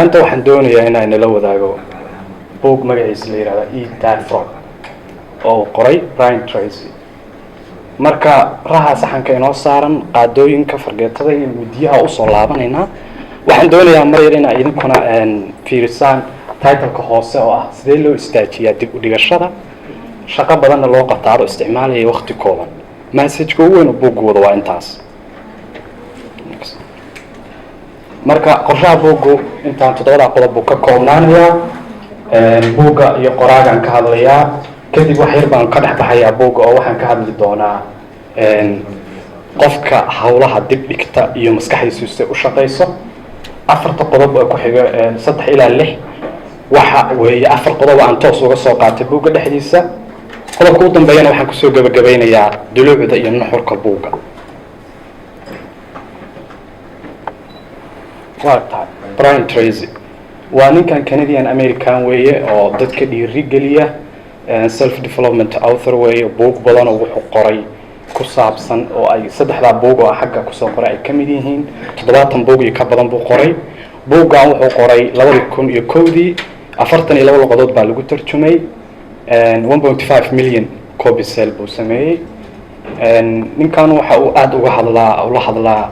maanta waxaan doonayaa inaan nala wadaago buug magaciisa la yidhahdo Dad Frog oo qoray Brian Tracy. marka raha saxanka inoo saaran qaadooyinka fargeetada iyo midiyaha u soo laabanaynaa. waxaan doonayaa mar yar inaan idinkuna fiirisaan title-ka hoose oo ah sidee loo istaajiyaa dib u dhigashada shaqo badanna loo qataaro isticmaalaya waqti kooban. message-ka ugu weyn oo buuggooda waa intaas. marka qorshaha buuggu intaan 7 qodob buu ka koobnaanayaa. buugga iyo qoraagan ka hadlayaa, kadib wax yar baan ka dhex baxayaa buugga oo waxaan ka hadli doonaa qofka hawlaha dib dhigta iyo maskaxdiisu si u shaqeyso. 4 qodob oo ku xiga 3 ilaa 6 waxa weeye 4 qodob aan toos uga soo qaatay buugga dhexdiisa. qodobka ugu dambeeyana waxaan ku soo gabagabeynayaa dulucda iyo nuxurka buugga. Brian Tracy waa ninkan Canadian American weeye oo dadka dhiirigeliya, self development author weeye. buug badan oo wuxuu qoray ku saabsan oo ay 3 buug oo xagga ku soo qoray ay ka mid yihiin 70 buug iyo ka badan buu qoray. buuggan wuxuu qoray 2001 42 luqadood baa lagu tarjumay. 1.5 million copy sale buu sameeyay. ninkan waxa uu aad uga hadlaa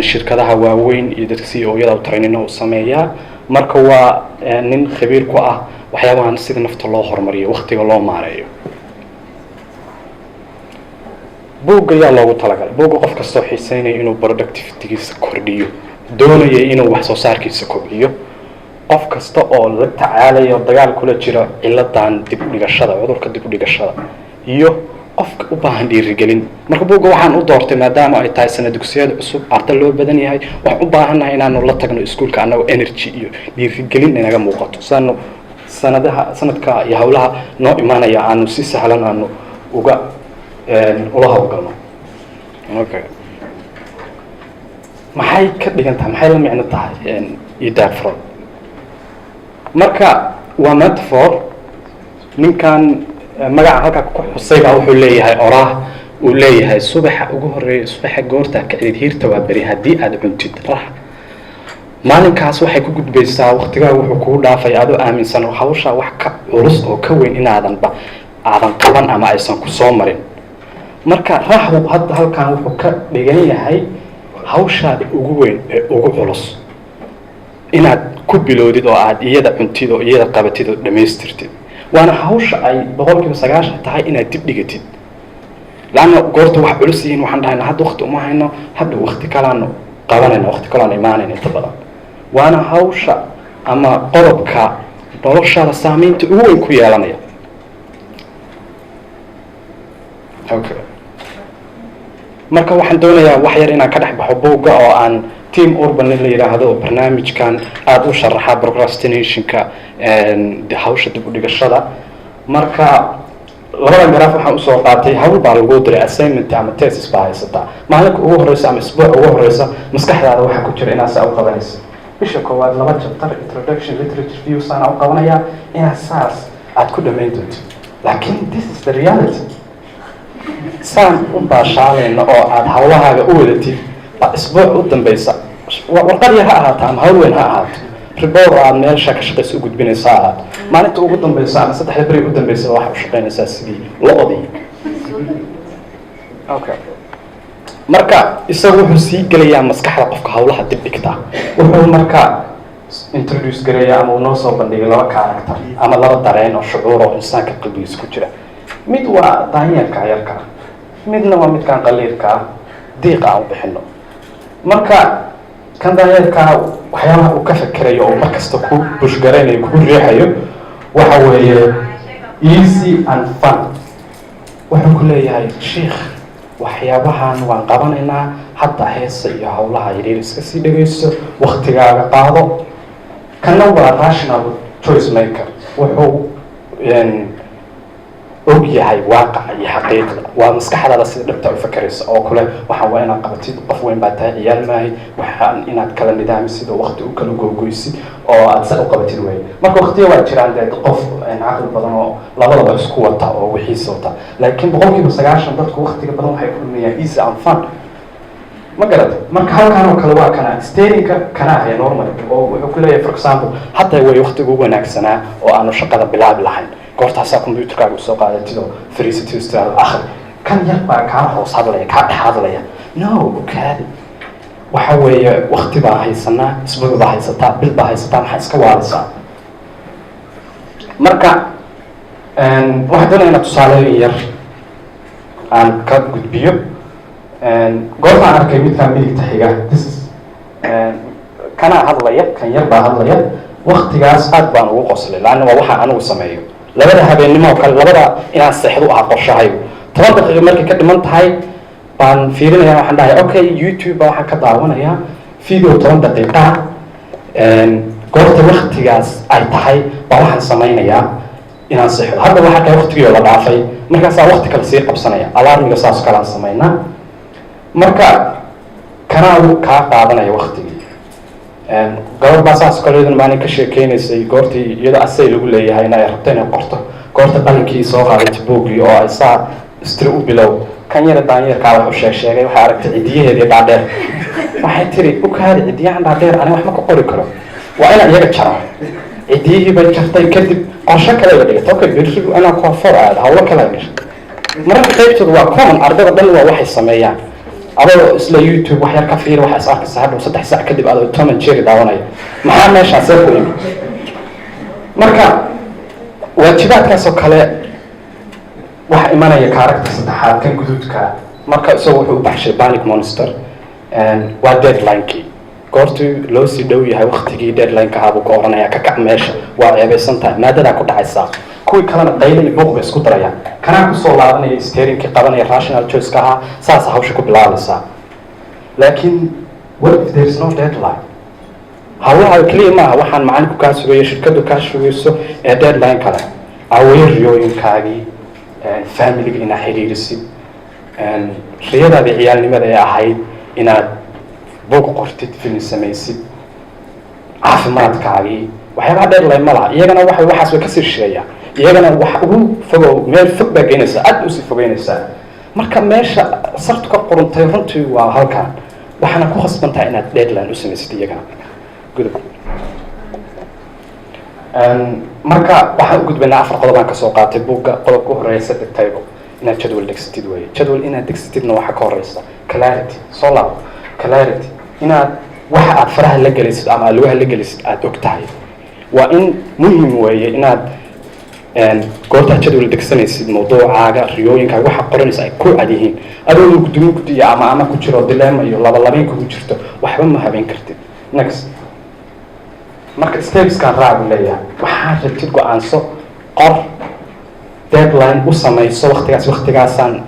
shirkadaha waaweyn iyo dadka CEO-yada u trainino u sameeyaa. marka waa nin khabiir ku ah waxyaabahan sida nafta loo horumariyo, waqtiga loo maareeyo. buugga ayaa loogu talagalay buugga qof kastoo xiiseynaya inuu productivity-giisa kordhiyo, doonaya inuu wax soo saarkiisa kobciyo, qof kasta oo la tacaalayo dagaal kula jira ciladan dib u dhigashada, cudurka dib u dhigashada, iyo qofka u baahan dhiirigelin. marka buugga waxaan u doortay maadaama ay tahay sanad dugsiyada cusub, arday loo badan yahay, waxaan u baahanahay inaanu la tagno iskuulka annagoo energy iyo dhiirigelin inaga muuqato, sanadka iyo hawlaha noo imaanaya aanu si sahlan aanu ula hawlgalno. okay, maxay ka dhigan tahay, maxay la micno tahay Dad Frog? marka waa metaphor. ninkan magaca halka ku xusay baa wuxuu leeyahay oraah uu leeyahay subaxa ugu horeeya, subaxa goorta ka hiirta waa bari haddii aad cuntid raax. maalinkaas waxay ku gudbaysaa waqtigaa wuxuu kugu dhaafay adoo aaminsan hawsha wax ka culus oo ka weyn aadan qaban ama aysan ku soo marin. marka raaxu hadda halkan wuxuu ka dhigan yahay hawshaada ugu weyn ee ugu culus inaad ku bilowdid oo aad iyada cuntid oo iyada qabatid oo dhamaystirtid. waana hawsha ay 90% tahay inaad dib dhigatid. laana goorta wax culus yihiin waxaan dhahaynaa hadda waqti uma hayno, hadda waqti kalaanu qabanayna, waqti kalaanu imaanayna inta badan. waana hawsha ama qodobka noloshaada saameynta ugu weyn ku yeelanaya. okay, marka waxaan doonayaa wax yar inaan ka dhex baxo buugga oo aan team urban la yiraahdo barnaamijkan aad u sharaxa procrastination-ka hawsha dib u dhigashada. marka labada garaaf waxaan u soo qaatay hawl baa lagu diray assignment ama thesis baa haysata. maalinka ugu horeysa ama isbuuc ugu horeysa maskaxdaada waxa ku jira inaad saa u qabanayso. bisha koowaad 2 chapter introduction literature review sana u qabanaya inaad saas aad ku dhameyn doonto. laakiin this is the reality. saan u baashaalayna oo aad hawlahaaga u wadatid isbuuc u dambaysa warqad yar ha ahaato ama hawl weyn ha ahaato, report oo aad meelsha ka shaqayso u gudbinaysaa ahaato, maalinta ugu dambaysa ama 3 beri u dambaysa waxa u shaqaynaysaa sidii lo'odii. okay, marka isagu wuxuu sii gelayaa maskaxda qofka hawlaha dib dhigta. wuxuu marka introduce gareeyaa ama uu noo soo bandhigay 2 character ama 2 dareen oo shucuur oo insaanka qalbigiisa ku jira. mid waa daanyarka yarka, midna waa midkaan qaliirka diiqa aan u bixino. marka kan daanyarka waxyaabaha uu ka fakerayo oo markasta ku bushgaraynayo ku riixayo waxa weeye easy and fun. wuxuu ku leeyahay sheekh waxyaabahan waan qabanaynaa, hadda heesa iyo hawlaha yaryar iska sii dhagayso, waqtigaaga qaado. kana waa rational choice maker. wuxuu og yahay waaqaca iyo xaqiiqda. waa maskaxdaada sida dhabta u fakaraysa oo kale waxaan waa inaad qabatid, qof weyn baa tahay, ciyaal maahay, waxaan inaad kala nidaamisid oo waqti u kala googoysid oo aad sa u qabatid wey. marka waqtiga waa jiraan dee qof caqli badan oo labadaba isku wata oo wixiisa wata, laakiin 90% dadku waqtiga badan waxay ku dhumayaan easy and fun. ma garata marka halkaan oo kale waa kana steerinka kana ahaya normal oo wuxuu ku leeyahay for example hadda way waqtiga ugu wanaagsanaa oo aanu shaqada bilaabi lahayn goortaasaa computerkaaga usoo qaadatid oo fariisatid istaado akhri kan yar baa kaa hoos hadlaya kaa dhex hadlaya no okaadi waxa weeye waqti baa haysanaa isbuuc baa haysataa bil baa haysataa maxaa iska waalisaa marka waxaan doonaya inaa tusaalooyin yar aan ka gudbiyo goortaan arkay midkaan midigta xiga kanaa hadlaya kan yar baa hadlaya waktigaas aad baan ugu qoslay laanna waa waxaan anigu sameeyo labada habeennimo kale labada inaan seexdu ahaa qorshahay 10 daqiiqo markay ka dhiman tahay baan fiirinaya waxaan dhahay okay YouTube baa waxaan ka daawanayaa video 10 daqiiqa goorta waktigaas ay tahay baa waxaan samaynayaa inaan seexdo hadda waxaa ka waqtigii la dhaafay markaasaa waqti kale sii qabsanaya alarmiga saas kale aan samaynaa marka kanaa kaa qaadanaya waqtigii gabadh baa saas kaleeduna maalin ka sheekeynaysay goortii iyada asay lagu leeyahay inay rabto inay qorto goorta qalinkii soo qaadatay boogii oo ay saa istiri u bilow kan yara daanyarkaa wuxuu sheegay waxay aragtay cidiyaheedii dhaadheer waxay tiri ukaadi cidiyahan dhaadheer ani wax ma ka qori karo waa inaan iyaga jaro cidiyihii bay jartay kadib qorsho kale ay dhigtay okay berrigu inaan koonfur aado hawlo kale ay gashay mararka qaybtooda waa common ardayda dhan waa waxay sameeyaan adoo isla YouTube wax yar ka fiir waxa is arkaysa hadhow 3 saac kadib adoo Tom and Jerry daawanaya maxaa meeshaas ku yimid marka waajibaadkaas oo kale waxa imanaya kaaragta saddexaad kan guduudka marka isagoo wuxuu u baxshay panic monster waa deadline-kii goortii loo sii dhow yahay waqtigii deadline-ka ahaa buu ka oranayaa ka kac meesha waa ceebaysan tahay maadadaa ku dhacaysaa kuwii kalena qaylo iyo buuq bay isku darayaan kanaa kusoo laabanaya steerinkii qabanaya rational choice-ka ahaa saasa hawsha ku bilaabaysaa laakiin what if there is no deadline hawlaha keliya maaha waxaan macalinku kaa sugayo shirkadu kaa sugayso ee deadline kale aweye riyooyinkaagii familiga inaad xiriirisid riyadaadii ciyaalnimada ee ahayd inaad buuq qortid film samaysid caafimaadkaagii waxyaabaha deadline ma laha iyagana waxaas way kasii shisheeyaan iyagana wax ugu fogow meel fog baa geynaysaa aad usii fogeynaysaa marka meesha sartu ka quruntay runtii waa halkan waxaana ku khasban tahay inaad deadline u samaysid iyagana gudub marka waxaan u gudbaynaa 4 qodob aan kasoo qaatay buugga qodobka u horeeya saddex taybo inaad jadwal degsatid weeye jadwal inaad degsatidna waxaa ka horeysa clarity soo laabo clarity inaad waxa aad faraha la gelaysid ama lugaha la gelaysid aad og tahay waa in muhiim weeye inaad goortaa jadwal degsanaysid mawduucaaga riyooyinkaaga waxa qoranaysa ay ku cad yihiin adoo gudoomiye guddiya ama ku jiro dileema iyo labalabayn kugu jirto waxba ma habeen kartid next marka stepskan raac leeyahay waxaad rabtid go'aanso qor deadline u samayso waqtigaasaan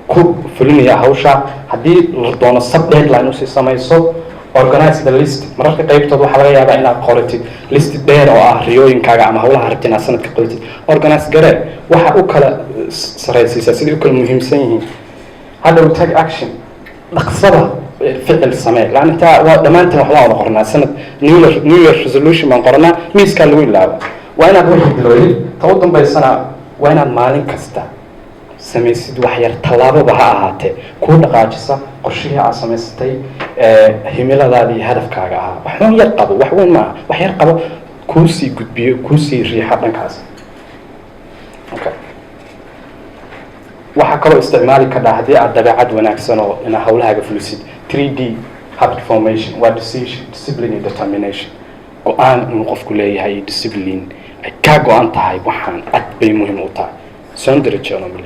ku fulinaya hawsha haddii la doono sub deadline usii samayso organize the list mararka qaybtood waxaa laga yaabaa inaad qoratid list dheer oo ah riyooyinkaaga ama hawlaha rabtid inaad sanadka qoratid organize garee waxa u kala saraysiisaa sidai u kala muhiimsan yihiin hadhow take action dhaqsada ficil samee laantaa waa dhammaantan waxbaa wada qornaa sanad new year resolution baan qornaa miiskaa lagu ilaaba waa inaad wixii bilowdid ta u dambaysana waa inaad maalin kasta samaysid wax yar tallaababa ha ahaatee kuu dhaqaajisa qorshihii aad samaysatay himiladaada iyo hadafkaaga ahaa waxban yar qabo wax weyn maaha wax yar qabo kuusii gudbiyo kuusii riixa dhankaas okay waxaa kaloo isticmaali kadhaa haddii aad dabeecad wanaagsan oo inaa hawlahaaga fulisid 3D habit formation waa decision discipline iyo determination go-aan inuu qofku leeyahay iyo discipline ay kaa go-an tahay waxaan cad bay muhiim u tahay sondrechnomly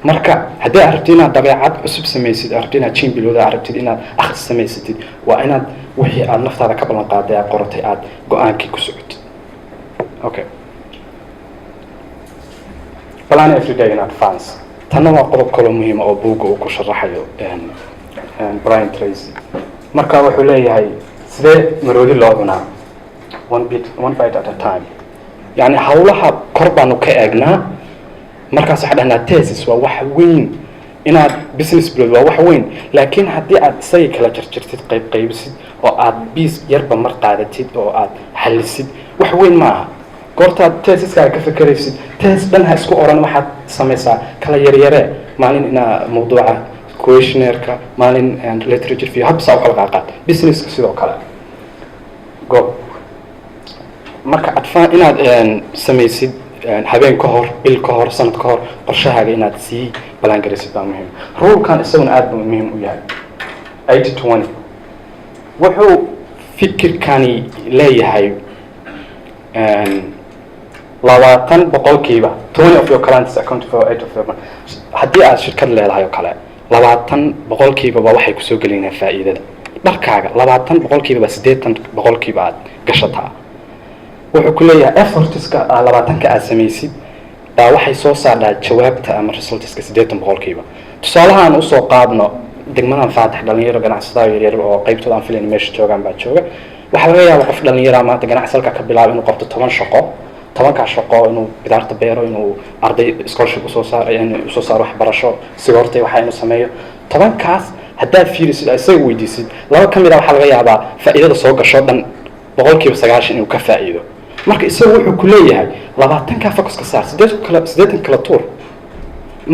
marka haddii aad rabtid inaad dabeecad cusub samaysid aad rabtid inaad jin bilowda aad rabtid inaad akhris samaysatid waa inaad wixii aad naftaada ka ballan qaaday aad qoratay aad go-aankii ku socotid okay plan every day in advance tanna waa qodob kaloo muhiima oo buugga uu ku sharaxayo Brian Tracy marka wuxuu leeyahay sidee maroodi loo cunaa one bite at a time yani hawlaha kor baanu ka eegnaa markaas waxaa dhahnaa thesis waa wax weyn inaad business build waa wax weyn laakiin haddii aad isagii kala jarjartid qaybisid oo aad biis yarba mar qaadatid oo aad xalisid wax weyn maaha goortaad theesiskaaga ka fekeraysid thesis dhan ha isku oran waxaad samaysaa kala yaryaree maalin inaa mawduuca questionnaire-ka maalin literature review habsa u kala qaaqaad businesska sidoo kale go marka inaad samaysid habeen ka hor bil ka hor sanad ka hor qorshahaaga inaad sii balangaraysid baa muhiim rulkan isaguna aad buu muhiim u yahay 80-20 wuxuu fikirkani leeyahay 20 boqolkiiba 20 of your clients account for 8 of your money haddii aad shirkad leedahay oo kale 20 boqolkiiba waxay kusoo gelinayaan faa'iidada dharkaaga 20 boqolkiiba 80 boqolkiiba aad gashataa wuxuu ku leeyahay effortska 20ka aad samaysid baa waxay soo saartaa jawaabta ama resultska 80 boqolkiiba tusaalahaan u soo qaadno degmadan faatax dhalinyaro ganacsatada yaryar oo qaybtooda aan filayn meesha joogaan baa jooga waxa laga yaabaa qof dhalinyaro maanta ganacsiga ka bilaabo inuu qabto 10 shaqo 10ka shaqo inuu bidaarta beero inuu arday scholarship usoo saaro waxbarasho sigortay waxa inuu sameeyo 10kaas haddaad fiirisid isaga weydiisid laba ka mid ah waxa laga yaabaa faa'iidada soo gasho dhan boqolkiiba 90 inuu ka faa'iido marka isagu wuxuu ku leeyahay 20ka focus ka saar 80 kala tuur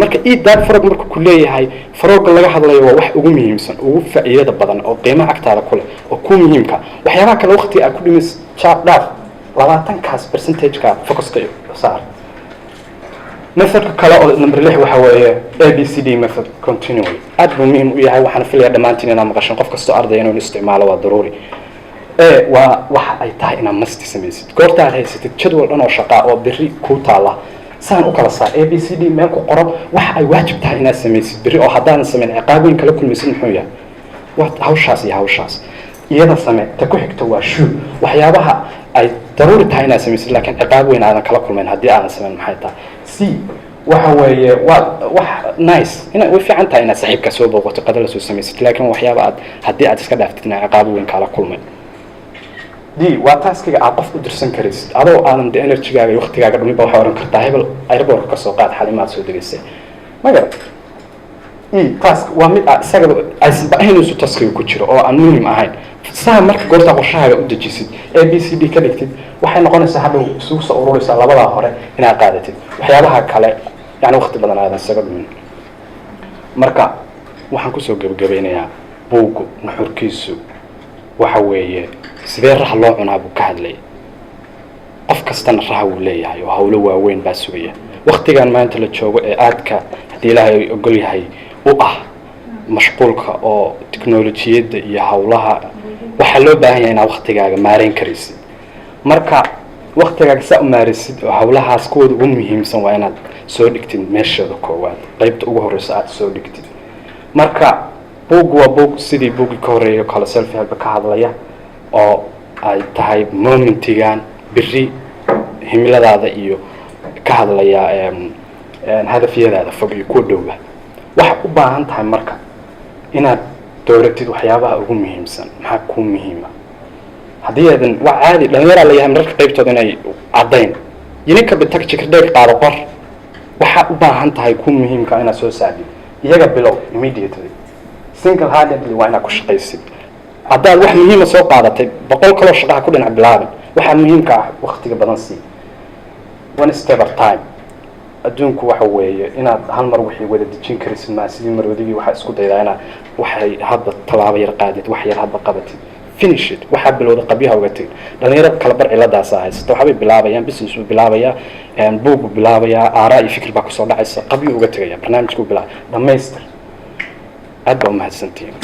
marka daad farog marka ku leeyahay farooga laga hadlayo waa wax ugu muhiimsan ugu faa'iidada badan oo qiimaha agtaada ku leh oo ku muhiimka waxyaabaha kale waqti aad ku dhimis chart dhaaf 20kaas percentage-ka focus-ka saar methodka kale oo number 6 waxa weeye ABCD method continually aad buu muhiim u yahay waxaan filayaa dhamaantiin inaad maqashaan qof kasta arday inuu isticmaalo waa daruuri waa waxa ay tahay inaad masti samaysid goorta aad haysatid jadwal dhan oo shaqo oo biri ku taala saan u kala saar ABCD meel ku qoro waxa ay waajib tahay inaad samaysid biri oo haddaan sameyn ciqaabooyin kala kulmaysid muxuu yahay waa hawshaas iyo hawshaas iyada samee ta ku xigto waa shuu waxyaabaha ay daruuri tahay inaad samaysid laakiin ciqaabooyin aadan kala kulmayn haddii aadan sameyn maxay tahay C waxa weeye waa wax nice inaad way fiican tahay inaad saaxiibka soo booqato qadal soo samaysid laakiin waxyaaba aad haddii aad iska dhaaftid inaad ciqaabooyin kala kulmayn waa taaskiga aad qof u dirsan karaysid adoo aadan de energy-gaaga iyo waqtigaaga dhuminba waxaa oran kartaa hebel airborka ka soo qaad xalimaad soo degaysay magarat task waa mid isaga aysan baahinaysu taskiga ku jiro oo aan muhiim ahayn saa marka goorta qorshahaaga u dejisid ABCD ka dhigtid waxay noqonaysaa hadhow isugu soo ururaysaa labadaa hore inaad qaadatid waxyaabaha kale yani waqti badan aadan isaga dhumin marka waxaan kusoo gabagabeynayaa buuggu nuxurkiisu waxa weeye sidee raha loo cunaa buu ka hadlay qof kastana raha wuu leeyahay oo hawlo waaweyn baa sugaya waqtigan maanta la joogo ee aadka haddii ilaahay ogol yahay u ah mashquulka oo tiknolojiyadda iyo hawlaha waxaa loo baahan yahay inaad waqtigaaga maareyn karaysid marka waqtigaaga saa u maaraysid oo hawlahaas kuwooda ugu muhiimsan waa inaad soo dhigtid meeshooda koowaad qaybta ugu horreysa aad soo dhigtid marka buuggu waa buug sidii buuggii ka horreeya kale self help ka hadlaya oo ay tahay momentigan biri himiladaada iyo ka hadlaya hadafyadaada fog iyo kuwa dhowba waxaad u baahan tahay marka inaad dooratid waxyaabaha ugu muhiimsan maxaa kuu muhiima haddii aadan waa caadi dhallinyaraa layahay mararka qaybtooda inay caddayn yininka bitag jikardheeg qaado qor waxaad u baahan tahay kuu muhiimka inaad soo saacdid iyaga bilow immediately single handedly waa inaad ku shaqaysid haddaad wax muhiima soo qaadatay 100 kaloo shaqaha ku dhinac bilaabin waxaa muhiimka ah waqtiga badan sii one step at time adduunku waxa weeye inaad hal mar wixii wada dejin karaysid maa sidii maroodigii waxaa isku daydaa inaad waxay hadda tallaabo yar qaadid wax yar hadda qabatid finish it waxaa bilowda qabyaha uga tegin dhalinyarada kala bar ciladaas haysta waxbay bilaabayaan business buu bilaabayaa buug buu bilaabayaa aaraa iyo fikir baa kusoo dhacaysa qabyo uga tegaya barnaamijku bilaab dhamaystir aad baa umahadsantihiin